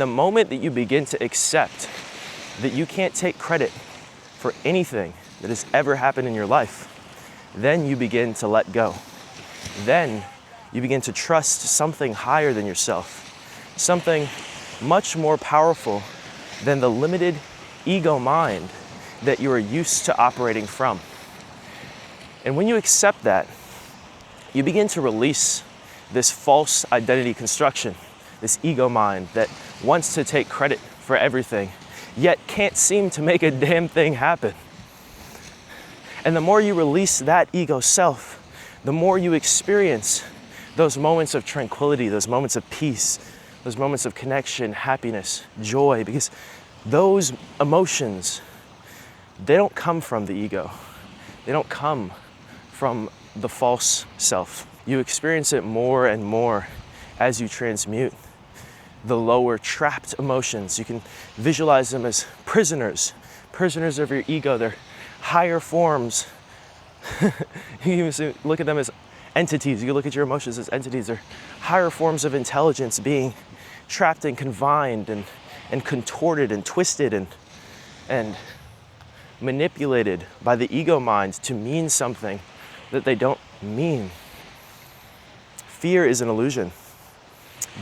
The moment that you begin to accept that you can't take credit for anything that has ever happened in your life, then you begin to let go. Then you begin to trust something higher than yourself, something much more powerful than the limited ego mind that you are used to operating from. And when you accept that, you begin to release this false identity construction, this ego mind that wants to take credit for everything, yet can't seem to make a damn thing happen. And the more you release that ego self, the more you experience those moments of tranquility, those moments of peace, those moments of connection, happiness, joy, because those emotions, they don't come from the ego. They don't come from the false self. You experience it more and more as you transmute the lower trapped emotions. You can visualize them as prisoners of your ego. They're higher forms. You can look at them as entities. You can look at your emotions as entities. They're higher forms of intelligence being trapped and confined and contorted and twisted and manipulated by the ego mind to mean something that they don't mean. Fear is an illusion.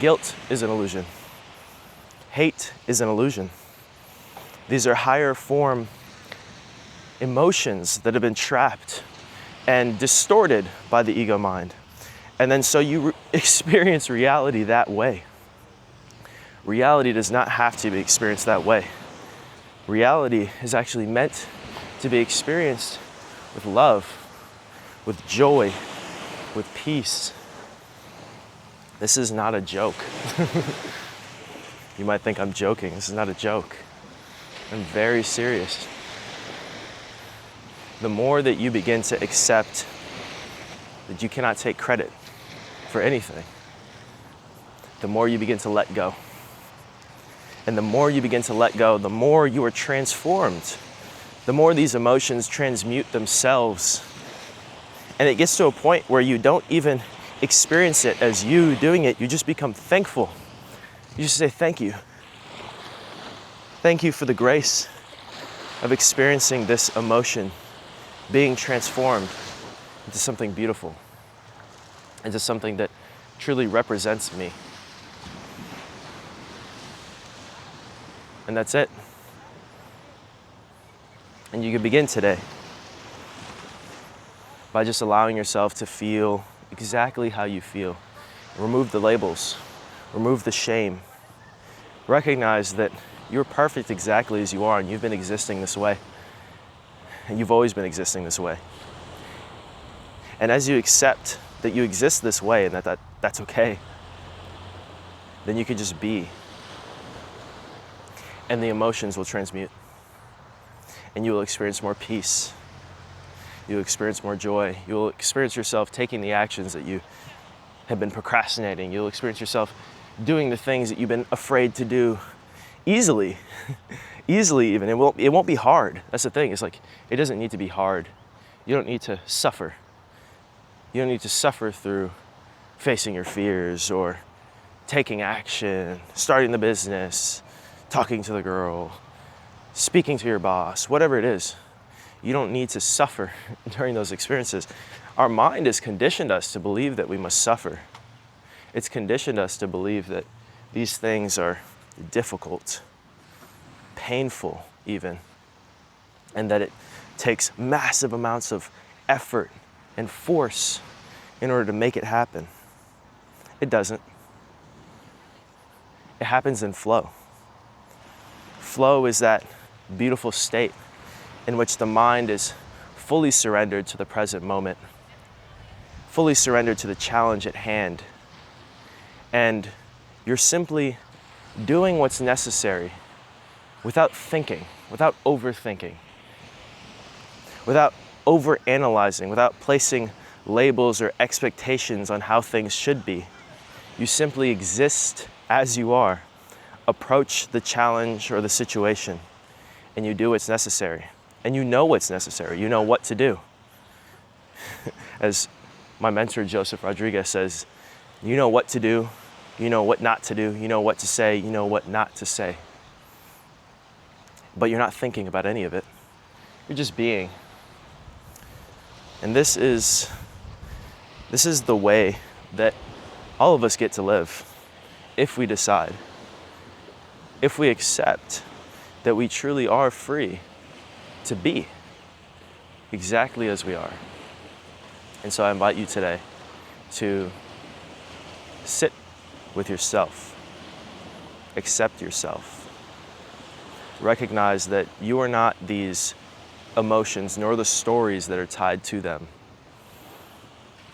Guilt is an illusion. Hate is an illusion. These are higher form emotions that have been trapped and distorted by the ego mind. And then so you experience reality that way. Reality does not have to be experienced that way. Reality is actually meant to be experienced with love, with joy, with peace. This is not a joke. You might think I'm joking. This is not a joke. I'm very serious. The more that you begin to accept that you cannot take credit for anything, the more you begin to let go. And the more you begin to let go, the more you are transformed. The more these emotions transmute themselves. And it gets to a point where you don't even experience it as you doing it. You just become thankful. You just say, thank you. Thank you for the grace of experiencing this emotion being transformed into something beautiful, into something that truly represents me. And that's it. And you can begin today by just allowing yourself to feel exactly how you feel. Remove the labels, remove the shame. Recognize that you're perfect exactly as you are, and you've been existing this way. And you've always been existing this way. And as you accept that you exist this way and that's okay, then you can just be. And the emotions will transmute. And you will experience more peace. You will experience more joy. You will experience yourself taking the actions that you have been procrastinating. You'll experience yourself doing the things that you've been afraid to do easily. Easily even. It won't be hard. That's the thing. It's like, it doesn't need to be hard. You don't need to suffer. You don't need to suffer through facing your fears or taking action, starting the business, talking to the girl, speaking to your boss, whatever it is. You don't need to suffer during those experiences. Our mind has conditioned us to believe that we must suffer. It's conditioned us to believe that these things are difficult, painful even, and that it takes massive amounts of effort and force in order to make it happen. It doesn't. It happens in flow. Flow is that beautiful state in which the mind is fully surrendered to the present moment, fully surrendered to the challenge at hand, and you're simply doing what's necessary without thinking, without overthinking, without overanalyzing, without placing labels or expectations on how things should be. You simply exist as you are, approach the challenge or the situation, and you do what's necessary. And you know what's necessary. You know what to do. As my mentor, Joseph Rodriguez, says, you know what to do You know what not to do. You know what to say. You know what not to say. But you're not thinking about any of it. You're just being. And this is the way that all of us get to live if we decide. If we accept that we truly are free to be exactly as we are. And so I invite you today to sit with yourself, accept yourself, recognize that you are not these emotions nor the stories that are tied to them,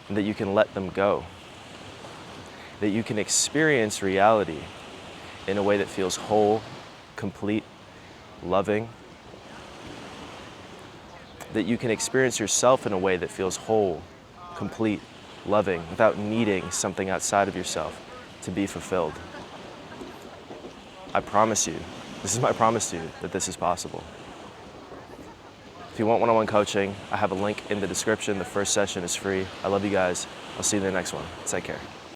and that you can let them go, that you can experience reality in a way that feels whole, complete, loving, that you can experience yourself in a way that feels whole, complete, loving, without needing something outside of yourself to be fulfilled. I promise you, this is my promise to you, that this is possible. If you want one-on-one coaching, I have a link in the description. The first session is free. I love you guys. I'll see you in the next one. Take care.